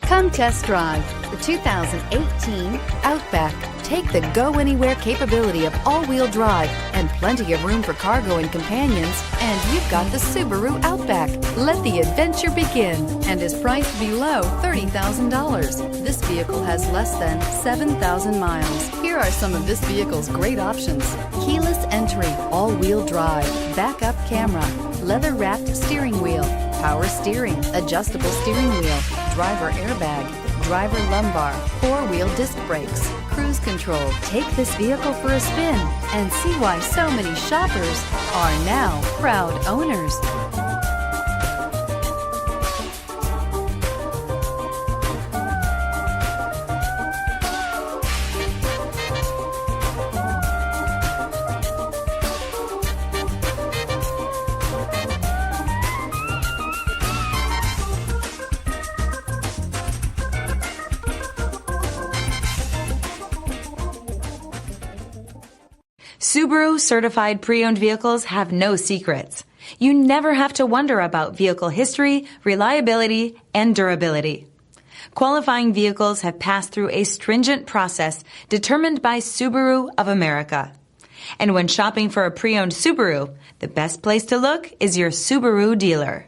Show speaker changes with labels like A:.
A: Come test drive the 2018 Outback. Take the go-anywhere capability of all-wheel drive and plenty of room for cargo and companions, and you've got the Subaru Outback. Let the adventure begin and is priced below $30,000. This vehicle has less than 7,000 miles. Here are some of this vehicle's great options: keyless entry, all-wheel drive, backup camera, leather-wrapped steering wheel, power steering, adjustable steering wheel, driver airbag, driver lumbar, four-wheel disc brakes, cruise control. Take this vehicle for a spin and see why so many shoppers are now proud owners.
B: Subaru certified pre-owned vehicles have no secrets. You never have to wonder about vehicle history, reliability, and durability. Qualifying vehicles have passed through a stringent process determined by Subaru of America. And when shopping for a pre-owned Subaru, the best place to look is your Subaru dealer.